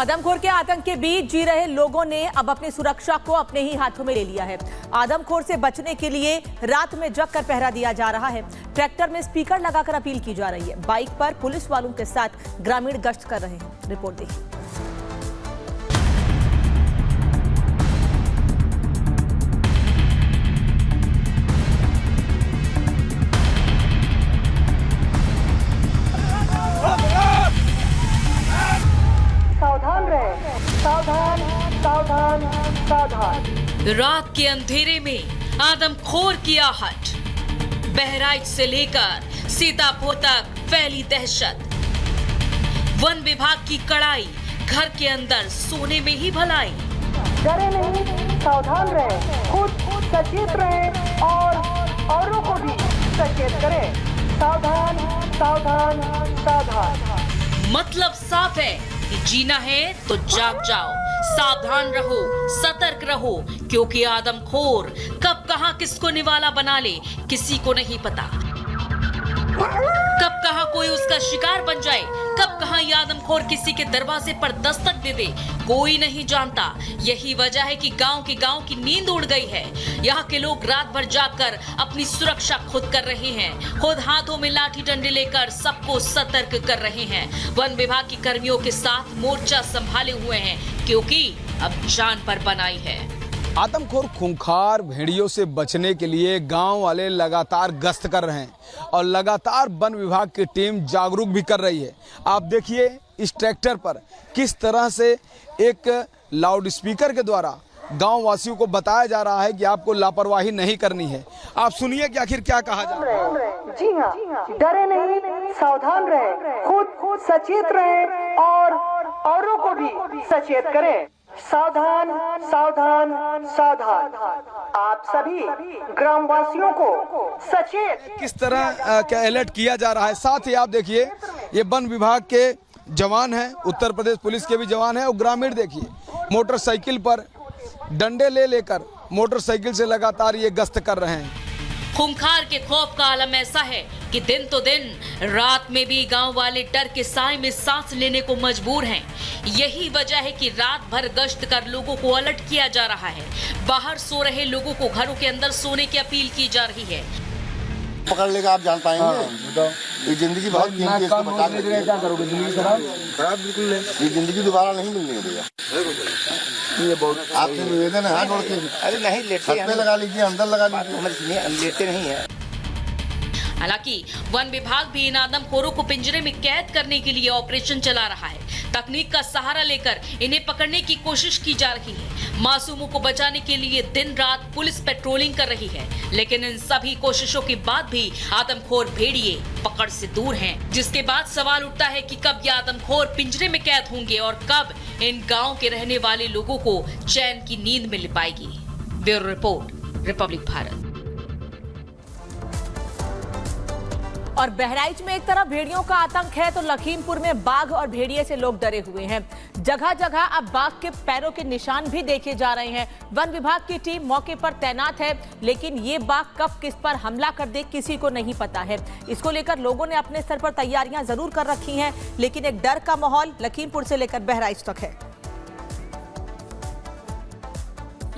आदमखोर के आतंक के बीच जी रहे लोगों ने अब अपनी सुरक्षा को अपने ही हाथों में ले लिया है। आदमखोर से बचने के लिए रात में जग कर पहरा दिया जा रहा है। ट्रैक्टर में स्पीकर लगाकर अपील की जा रही है। बाइक पर पुलिस वालों के साथ ग्रामीण गश्त कर रहे हैं। रिपोर्ट देखिए। सावधान रहे, सावधान सावधान सावधान। रात के अंधेरे में आदमखोर की आहट, बहराइच से लेकर सीतापुर तक फैली दहशत। वन विभाग की कड़ाई, घर के अंदर सोने में ही भलाई। डरे नहीं, सावधान रहे, खुद सचेत रहे और औरों को भी सचेत करें। सावधान सावधान सावधान। मतलब साफ है कि जीना है तो जाग जाओ, सावधान रहो, सतर्क रहो, क्योंकि आदमखोर कब कहां किसको निवाला बना ले किसी को नहीं पता। कब कहां कोई उसका शिकार बन जाए, कब कहां ये आदमखोर किसी के दरवाजे पर दस्तक दे दे, कोई नहीं जानता। यही वजह है कि गांव की नींद उड़ गई है। यहाँ के लोग रात भर जागकर अपनी सुरक्षा खुद कर रहे हैं। खुद हाथों में लाठी डंडे लेकर सबको सतर्क कर रहे हैं। वन विभाग के कर्मियों के साथ मोर्चा संभाले हुए हैं, क्योंकि अब जान पर बनाई है। आदमखोर खूंखार भेड़ियों से बचने के लिए गांव वाले लगातार गश्त कर रहे हैं और लगातार वन विभाग की टीम जागरूक भी कर रही है। आप देखिए इस ट्रैक्टर पर किस तरह से एक लाउड स्पीकर के द्वारा गांव वासियों को बताया जा रहा है कि आपको लापरवाही नहीं करनी है। आप सुनिए कि आखिर क्या कहा जा रहा है। जी हाँ, डरे नहीं, सावधान रहे, खुद सचेत रहे और औरों को भी सचेत करें। सावधान सावधान सावधान। आप सभी ग्रामवासियों को सचेत किस तरह क्या अलर्ट किया जा रहा है। साथ ही आप देखिए ये वन विभाग के जवान हैं, उत्तर प्रदेश पुलिस के भी जवान हैं और ग्रामीण देखिए मोटरसाइकिल पर डंडे लेकर मोटरसाइकिल से लगातार ये गश्त कर रहे हैं। खूंखार के खौफ का आलम ऐसा है कि दिन तो दिन, रात में भी गांव वाले डर के साए में सांस लेने को मजबूर हैं। यही वजह है कि रात भर गश्त कर लोगों को अलर्ट किया जा रहा है। बाहर सो रहे लोगों को घरों के अंदर सोने की अपील की जा रही है। पकड़ लेगा आप जान पाएंगे। ये जिंदगी बहुत कीमती है, इसको बचा के क्या करोगे? जिंदगी खराब बिल्कुल नहीं। ये जिंदगी दोबारा नहीं मिलनी है भैया। ये बहुत आपसे निवेदन है, हाथ जोड़ के। अरे नहीं लेटे, छत पे लगा लीजिए, अंदर लगा लीजिए, लेटे नहीं है। हालांकि वन विभाग भी इन आदमखोरों को पिंजरे में कैद करने के लिए ऑपरेशन चला रहा है। तकनीक का सहारा लेकर इन्हें पकड़ने की कोशिश की जा रही है। मासूमों को बचाने के लिए दिन रात पुलिस पेट्रोलिंग कर रही है, लेकिन इन सभी कोशिशों के बाद भी आदमखोर भेड़िए पकड़ से दूर हैं। जिसके बाद सवाल उठता है कि कब ये आदमखोर पिंजरे में कैद होंगे और कब इन गाँव के रहने वाले लोगों को चैन की नींद मिल पाएगी। Bureau report, Republic Bharat. और बहराइच में एक तरफ भेड़ियों का आतंक है तो लखीमपुर में बाघ और भेड़िए से लोग डरे हुए हैं। जगह जगह अब बाघ के पैरों के निशान भी देखे जा रहे हैं। वन विभाग की टीम मौके पर तैनात है, लेकिन ये बाघ कब किस पर हमला कर दे किसी को नहीं पता है। इसको लेकर लोगों ने अपने स्तर पर तैयारियां जरूर कर रखी हैं, लेकिन एक डर का माहौल लखीमपुर से लेकर बहराइच तक है।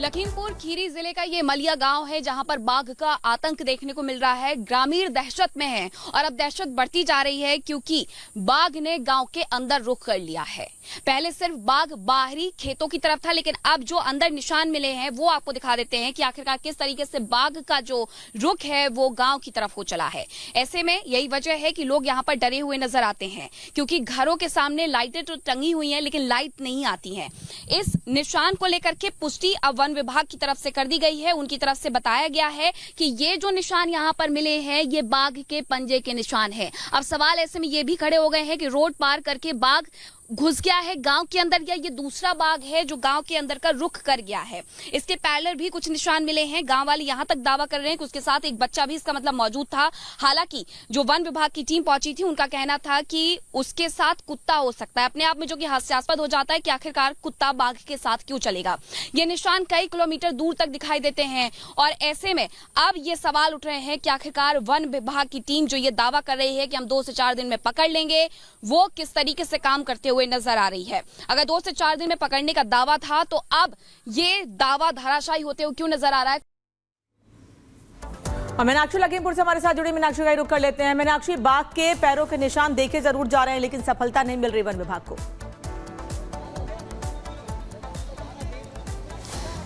लखीमपुर खीरी जिले का ये मलिया गांव है, जहां पर बाघ का आतंक देखने को मिल रहा है। ग्रामीण दहशत में है और अब दहशत बढ़ती जा रही है, क्योंकि बाघ ने गांव के अंदर रुख कर लिया है। पहले सिर्फ बाघ बाहरी खेतों की तरफ था, लेकिन अब जो अंदर निशान मिले हैं वो आपको दिखा देते हैं कि आखिरकार किस तरीके से बाघ का जो रुख है वो गांव की तरफ हो चला है। ऐसे में यही वजह है कि लोग यहाँ पर डरे हुए नजर आते हैं, क्योंकि घरों के सामने लाइटें तो टंगी हुई हैं, लेकिन लाइट नहीं आती है। इस निशान को लेकर के पुष्टि अब वन विभाग की तरफ से कर दी गई है। उनकी तरफ से बताया गया है कि ये जो निशान यहाँ पर मिले हैं ये बाघ के पंजे के निशान है। अब सवाल ऐसे में ये भी खड़े हो गए हैं कि रोड पार करके बाघ घुस गया है गांव के अंदर, या ये दूसरा बाघ है जो गांव के अंदर का रुख कर गया है। इसके पैरेलल भी कुछ निशान मिले हैं। गांव वाले यहां तक दावा कर रहे हैं कि उसके साथ एक बच्चा भी इसका मतलब मौजूद था। हालांकि जो वन विभाग की टीम पहुंची थी उनका कहना था कि उसके साथ कुत्ता हो सकता है, अपने आप में जो कि हास्यास्पद हो जाता है कि आखिरकार कुत्ता बाघ के साथ क्यों चलेगा। ये निशान कई किलोमीटर दूर तक दिखाई देते हैं और ऐसे में अब ये सवाल उठ रहे हैं कि आखिरकार वन विभाग की टीम जो ये दावा कर रही है कि हम 2 से 4 दिन में पकड़ लेंगे, वो किस तरीके से काम करते हुए हुए नजर आ रही है। अगर 2 से 4 दिन में पकड़ने का दावा था तो अब ये दावा धराशायी होते हुए क्यों नजर आ रहा है? और मीनाक्षी लखीमपुर से हमारे साथ जुड़ी, मीनाक्षी का रुख कर लेते हैं। मीनाक्षी, बाघ के पैरों के निशान देखे जरूर जा रहे हैं लेकिन सफलता नहीं मिल रही वन विभाग को।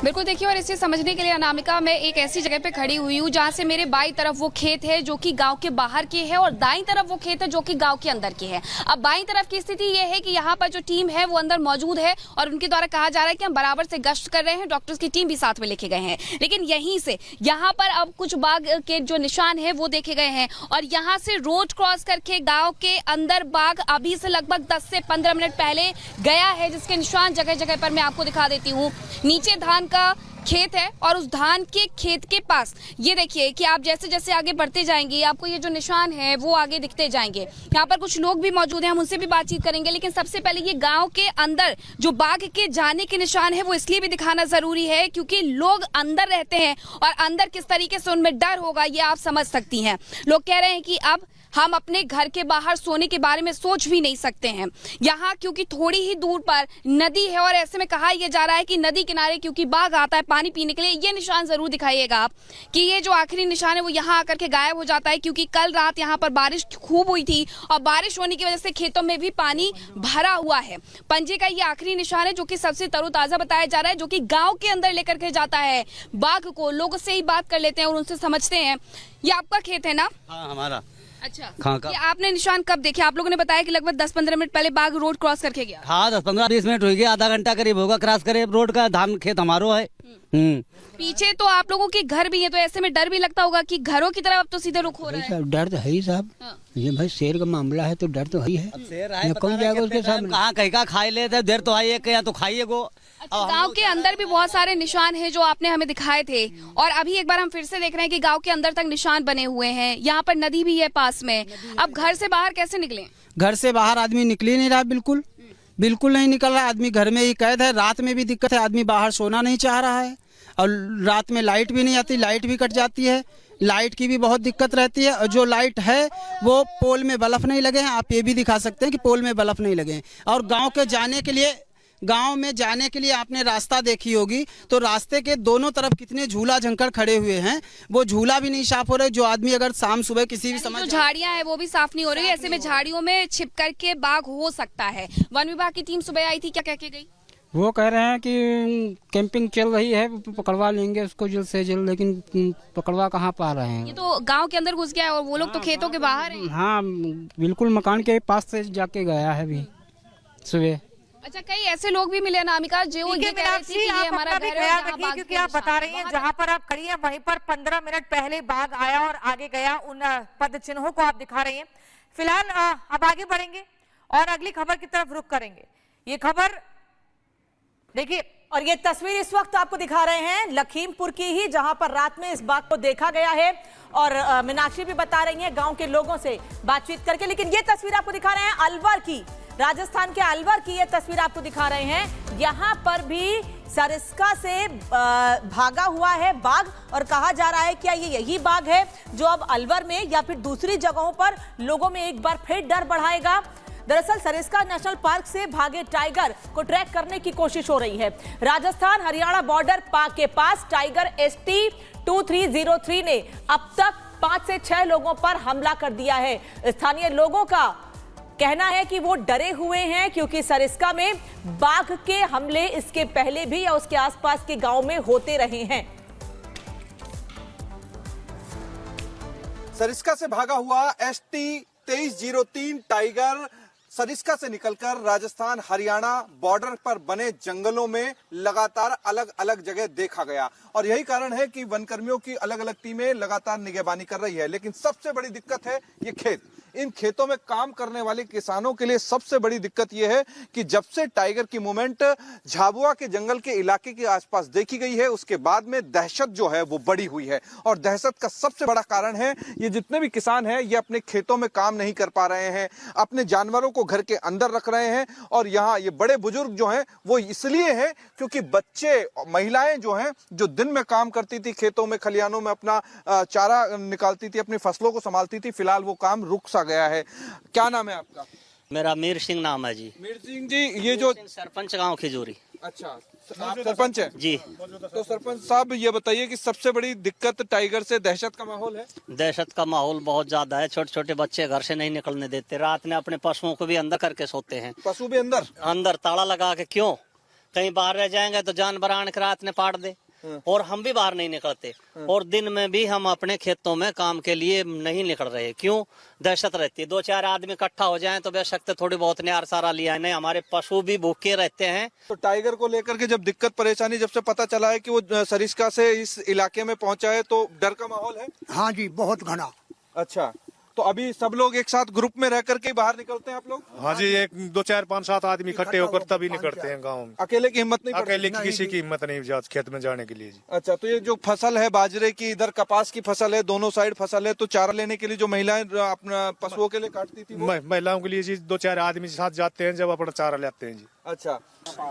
बिल्कुल, देखिए, और इसे समझने के लिए अनामिका मैं एक ऐसी जगह पे खड़ी हुई हूँ जहाँ से मेरे बाईं तरफ वो खेत है जो कि गांव के बाहर के है और दाईं तरफ वो खेत है जो कि गांव के अंदर के है। अब बाईं तरफ की स्थिति ये है कि यहाँ पर जो टीम है वो अंदर मौजूद है और उनके द्वारा कहा जा रहा है कि हम बराबर से गश्त कर रहे हैं, डॉक्टर्स की टीम भी साथ में लेके गए हैं। लेकिन यहीं से यहाँ पर अब कुछ बाघ के जो निशान है वो देखे गए हैं और यहाँ से रोड क्रॉस करके गाँव के अंदर बाघ अभी से लगभग 10 से 15 मिनट पहले गया है, जिसके निशान जगह जगह पर मैं आपको दिखा देती हूँ। नीचे धान का खेत है और उस धान के खेत के पास ये देखिए कि आप जैसे जैसे आगे बढ़ते जाएंगे आपको ये जो निशान है वो आगे दिखते जाएंगे। यहाँ पर कुछ लोग भी मौजूद हैं, हम उनसे भी बातचीत करेंगे। लेकिन सबसे पहले ये गांव के अंदर जो बाघ के जाने के निशान है वो इसलिए भी दिखाना जरूरी है क्योंकि लोग अंदर रहते हैं और अंदर किस तरीके से उनमें डर होगा ये आप समझ सकती हैं। लोग कह रहे हैं कि अब हम अपने घर के बाहर सोने के बारे में सोच भी नहीं सकते हैं यहाँ, क्योंकि थोड़ी ही दूर पर नदी है और ऐसे में कहा यह जा रहा है कि नदी किनारे क्योंकि बाघ आता है पानी पीने के लिए, ये निशान जरूर दिखाइएगा आप कि ये जो आखिरी निशान है वो यहाँ आकर के गायब हो जाता है क्योंकि कल रात यहाँ पर बारिश खूब हुई थी और बारिश होने की वजह से खेतों में भी पानी भरा हुआ है। पंजे का ये आखिरी निशान है जो कि सबसे तरोताजा बताया जा रहा है, जो कि गाँव के अंदर लेकर के जाता है बाघ को। लोगों से ही बात कर लेते हैं और उनसे समझते हैं। ये आपका खेत है ना? हाँ, हमारा। अच्छा, ये आपने निशान कब देखे? आप लोगों ने बताया कि लगभग 10-15 मिनट पहले बाघ रोड क्रॉस करके गया। हाँ, 10-15-20 मिनट हो गए, आधा घंटा करीब होगा क्रॉस करे रोड का। धान खेत हमारो है। पीछे तो आप लोगों के घर भी है, तो ऐसे में डर भी लगता होगा कि घरों की तरफ अब तो सीधे रुख हो रहा है। डर तो है ही साहब। हाँ। ये भाई शेर का मामला है तो डर तो है ही है। शेर है, कौन जाएगा उसके सामने? कहाँ कहीं का खाई लेते देर तो आई या तो खाइए गो। अच्छा, गांव के अंदर भी बहुत सारे निशान हैं जो आपने हमें दिखाए थे और अभी एक बार हम फिर से देख रहे हैं कि गांव के अंदर तक निशान बने हुए हैं। यहाँ पर नदी भी है पास में। अब घर से बाहर कैसे निकले? घर से बाहर आदमी निकल ही नहीं रहा, बिल्कुल नहीं निकल रहा। आदमी घर में ही कैद है। रात में भी दिक्कत है, आदमी बाहर सोना नहीं चाह रहा है और रात में लाइट भी नहीं आती, लाइट भी कट जाती है। लाइट की भी बहुत दिक्कत रहती है और जो लाइट है वो पोल में बल्ब नहीं लगे हैं। आप ये भी दिखा सकते हैं कि पोल में बल्ब नहीं लगे हैं। और गांव में जाने के लिए आपने रास्ता देखी होगी तो रास्ते के दोनों तरफ कितने झूला झंकर खड़े हुए हैं, वो झूला भी नहीं साफ हो रहे। जो आदमी अगर शाम सुबह किसी भी समय जो झाड़ियां हैं वो भी साफ नहीं हो रही है, ऐसे में झाड़ियों में छिप करके बाघ हो सकता है। वन विभाग की टीम सुबह आई थी, क्या कह के गई? वो कह रहे हैं कि कैंपिंग चल रही है, पकड़वा लेंगे उसको जल्द से जल्द, लेकिन पकड़वा कहाँ पा रहे हैं। ये तो गांव के अंदर घुस गया है और वो लोग तो खेतों के बाहर हैं। हाँ, बिल्कुल मकान के पास से जाके गया है अभी सुबह। अच्छा, कई ऐसे लोग भी मिले अनामिका जो ये कह रहे थे कि ये हमारा घर है, क्योंकि आप बता रही हैं जहां पर आप खड़ी हैं वहीं पर 15 मिनट पहले बाघ आया और आगे गया। उन पद चिन्हों को आप दिखा रही हैं। फिलहाल अब आगे बढ़ेंगे और अगली खबर की तरफ रुख करेंगे। ये खबर देखिए, और ये तस्वीर इस वक्त आपको दिखा रहे हैं लखीमपुर की ही, जहां पर रात में इस बाघ को देखा गया है और मीनाक्षी भी बता रही हैं गांव के लोगों से बातचीत करके। लेकिन ये तस्वीर आपको दिखा रहे हैं अलवर की, राजस्थान के अलवर की ये तस्वीर आपको दिखा रहे हैं। यहाँ पर भी सरिस्का से भागा हुआ है बाघ और कहा जा रहा है क्या ये यही बाघ है जो अब अलवर में या फिर दूसरी जगहों पर लोगों में एक बार फिर डर बढ़ाएगा। दरअसल सरिस्का नेशनल पार्क से भागे टाइगर को ट्रैक करने की कोशिश हो रही है। राजस्थान हरियाणा बॉर्डर के पास टाइगर ST 2303 ने अब तक 5 से 6 लोगों पर हमला कर दिया है। स्थानीय लोगों का कहना है कि वो डरे हुए हैं क्योंकि सरिस्का में बाघ के हमले इसके पहले भी या उसके आसपास के गांव में होते रहे हैं। सरिस्का से भागा हुआ ST 2303 टाइगर सरिस्का से निकलकर राजस्थान हरियाणा बॉर्डर पर बने जंगलों में लगातार अलग अलग जगह देखा गया और यही कारण है कि वनकर्मियों की अलग अलग टीमें लगातार निगहबानी कर रही है। लेकिन सबसे बड़ी दिक्कत है ये खेत। इन खेतों में काम करने वाले किसानों के लिए सबसे बड़ी दिक्कत यह है कि जब से टाइगर की मूवमेंट झाबुआ के जंगल के इलाके के आसपास देखी गई है उसके बाद में दहशत जो है वो बढ़ी हुई है और दहशत का सबसे बड़ा कारण है ये जितने भी किसान हैं ये अपने खेतों में काम नहीं कर पा रहे हैं, अपने जानवरों को घर के अंदर रख रहे हैं और यहाँ ये बड़े बुजुर्ग जो हैं वो इसलिए हैं क्योंकि बच्चे महिलाएं जो हैं जो दिन में काम करती थी खेतों में खलिहानों में अपना चारा निकालती थी अपनी फसलों को संभालती थी, फिलहाल वो काम रुक सा गया है। क्या नाम है आपका? मेरा मीर सिंह नाम है जी। मीर सिंह जी, ये जो सरपंच गांव खिजूरी। अच्छा, आप सरपंच हैं जी। तो सरपंच साहब ये बताइए कि सबसे बड़ी दिक्कत टाइगर से दहशत का माहौल है। दहशत का माहौल बहुत ज्यादा है। छोटे छोटे बच्चे घर से नहीं निकलने देते। रात में अपने पशुओं को भी अंदर करके सोते हैं। पशु भी अंदर ताला लगा के। क्यों? कहीं बाहर रह जाएंगे तो जानवर आने के रात ने पाट दे। और हम भी बाहर नहीं निकलते। और दिन में भी हम अपने खेतों में काम के लिए नहीं निकल रहे। क्यों? दहशत रहती है। 2-4 आदमी इकट्ठा हो जाएं तो बेशक थोड़ी बहुत नियार सारा लिया नहीं, हमारे पशु भी भूखे रहते हैं। तो टाइगर को लेकर के जब दिक्कत परेशानी जब से पता चला है कि वो सरिस्का से इस इलाके में पहुंचा है तो डर का माहौल है। हाँ जी, बहुत घना। अच्छा, तो अभी सब लोग एक साथ ग्रुप में रह करके बाहर निकलते हैं आप लोग? हाँ जी, 1 2 4 5 7 आदमी इकट्ठे होकर तभी निकलते हैं गाँव में। अकेले की हिम्मत नहीं अकेले की किसी की हिम्मत नहीं खेत में जाने के लिए जी। अच्छा, तो ये जो फसल है बाजरे की, इधर कपास की फसल है, दोनों साइड फसल है, तो चारा लेने के लिए जो महिलाएं अपना पशुओं के लिए काटती थी महिलाओं के लिए जी 2-4 आदमी साथ जाते हैं जब अपना चारा लेते हैं जी। अच्छा,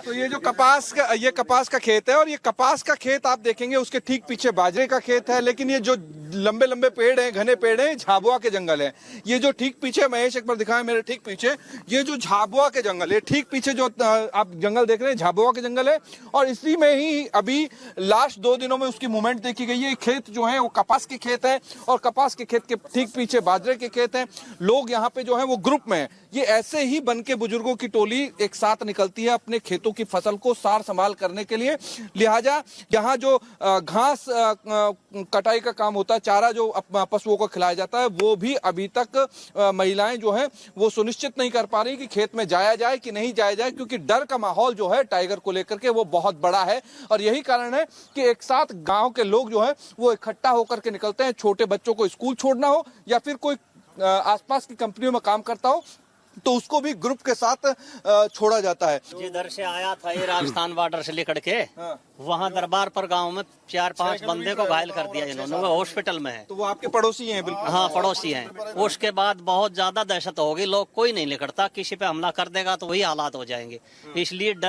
तो ये जो कपास का खेत है और ये कपास का खेत आप देखेंगे उसके ठीक पीछे बाजरे का खेत है। लेकिन ये जो लंबे लंबे पेड़ हैं, घने पेड़ हैं, झाबुआ के जंगल है। ये जो ठीक पीछे, महेश एक बार दिखाएं मेरे ठीक पीछे, ये जो झाबुआ के जंगल है, ठीक पीछे जो आप जंगल देख रहे हैं झाबुआ के जंगल है। और इसी में ही अभी लास्ट 2 दिनों में उसकी मूवमेंट देखी गई है। खेत जो है वो कपास के खेत है और कपास के खेत के ठीक पीछे बाजरे के खेत हैं। लोग यहाँ पे जो है वो ग्रुप में, ये ऐसे ही बन के बुजुर्गों की टोली एक साथ निकलती है अपने खेतों की फसल को सार संभाल करने के लिए। लिहाजा यहाँ जो घास कटाई का काम होता है, चारा जो पशुओं को खिलाया जाता है, वो भी अभी तक महिलाएं जो है वो सुनिश्चित नहीं कर पा रही कि खेत में जाया जाए कि नहीं जाया जाए, क्योंकि डर का माहौल जो है टाइगर को लेकर के वो बहुत बड़ा है। और यही कारण है कि एक साथ गांव के लोग जो है वो इकट्ठा होकर के निकलते हैं। छोटे बच्चों को स्कूल छोड़ना हो या फिर कोई आसपास की कंपनियों में काम करता हो तो उसको भी ग्रुप के साथ छोड़ा जाता है। जिधर से आया था ये राजस्थान बॉर्डर से लेकर के वहाँ दरबार पर गांव में 4-5 बंदे को घायल कर दिया इन्होंने। वो हॉस्पिटल में है। तो वो आपके पड़ोसी हैं? बिल्कुल हाँ, पड़ोसी हैं। उसके बाद बहुत ज्यादा दहशत होगी। लोग कोई नहीं निकलता। किसी पे हमला कर देगा तो वही हालात हो जाएंगे। इसलिए डर